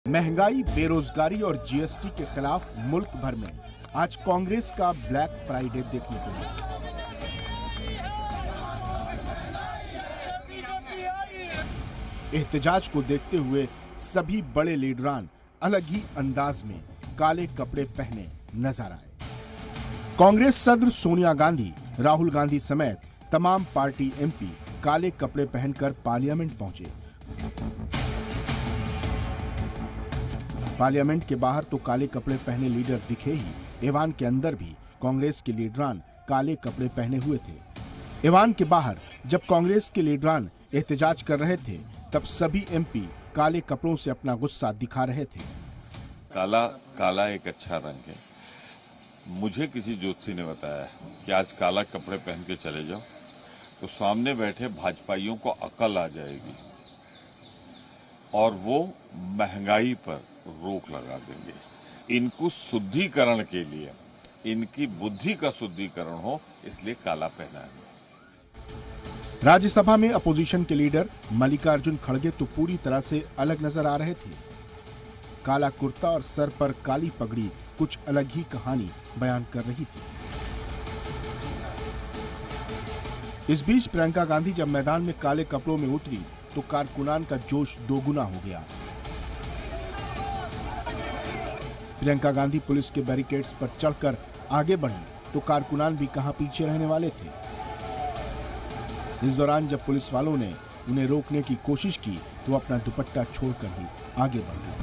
महंगाई, बेरोजगारी और जीएसटी के खिलाफ मुल्क भर में आज कांग्रेस का ब्लैक फ्राइडे देखने को मिला। एहतजाज को देखते हुए सभी बड़े लीडरान अलग ही अंदाज में काले कपड़े पहने नजर आए। कांग्रेस सदर सोनिया गांधी, राहुल गांधी समेत तमाम पार्टी एमपी काले कपड़े पहनकर पार्लियामेंट पहुंचे। पार्लियामेंट के बाहर तो काले कपड़े पहने लीडर दिखे ही, ऐवान के अंदर भी कांग्रेस के लीडरान काले कपड़े पहने हुए थे। ऐवान के बाहर जब कांग्रेस के लीडरान एहतजाज कर रहे थे, तब सभी एमपी काले कपड़ों से अपना गुस्सा दिखा रहे थे। काला एक अच्छा रंग है। मुझे किसी ज्योतिषी ने बताया कि आज काला कपड़े पहन के चले जाओ तो सामने बैठे भाजपाइयों को अकल आ जाएगी और वो महंगाई पर रोक लगा देंगे। इनको शुद्धिकरण के लिए, इनकी बुद्धि का शुद्धिकरण हो, इसलिए काला पहना है। राज्यसभा में अपोजिशन के लीडर मल्लिकार्जुन खड़गे तो पूरी तरह से अलग नजर आ रहे थे। काला कुर्ता और सर पर काली पगड़ी कुछ अलग ही कहानी बयान कर रही थी। इस बीच प्रियंका गांधी जब मैदान में काले कपड़ों में उतरी तो कारकुनान का जोश दोगुना हो गया। प्रियंका गांधी पुलिस के बैरिकेड्स पर चढ़कर आगे बढ़ी तो कारकुनान भी कहां पीछे रहने वाले थे। इस दौरान जब पुलिस वालों ने उन्हें रोकने की कोशिश की तो अपना दुपट्टा छोड़कर ही आगे बढ़ गए।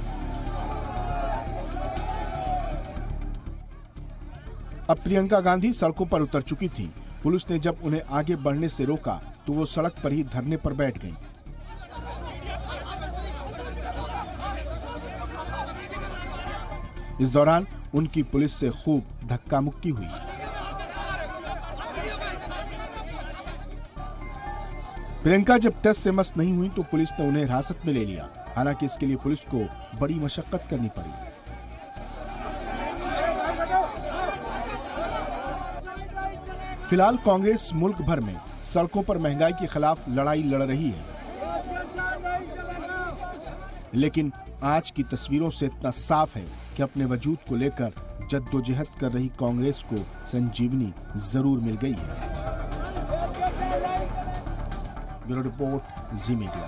अब प्रियंका गांधी सड़कों पर उतर चुकी थी। पुलिस ने जब उन्हें आगे बढ़ने से रोका तो वो सड़क पर ही धरने पर बैठ गईं। इस दौरान उनकी पुलिस से खूब धक्का मुक्की हुई। प्रियंका जब टस से मस नहीं हुई तो पुलिस ने उन्हें हिरासत में ले लिया। हालांकि इसके लिए पुलिस को बड़ी मशक्कत करनी पड़ी। फिलहाल कांग्रेस मुल्क भर में सड़कों पर महंगाई के खिलाफ लड़ाई लड़ रही है, लेकिन आज की तस्वीरों से इतना साफ है कि अपने वजूद को लेकर जद्दोजहद कर रही कांग्रेस को संजीवनी जरूर मिल गई है। ब्यूरो रिपोर्ट, जी मीडिया।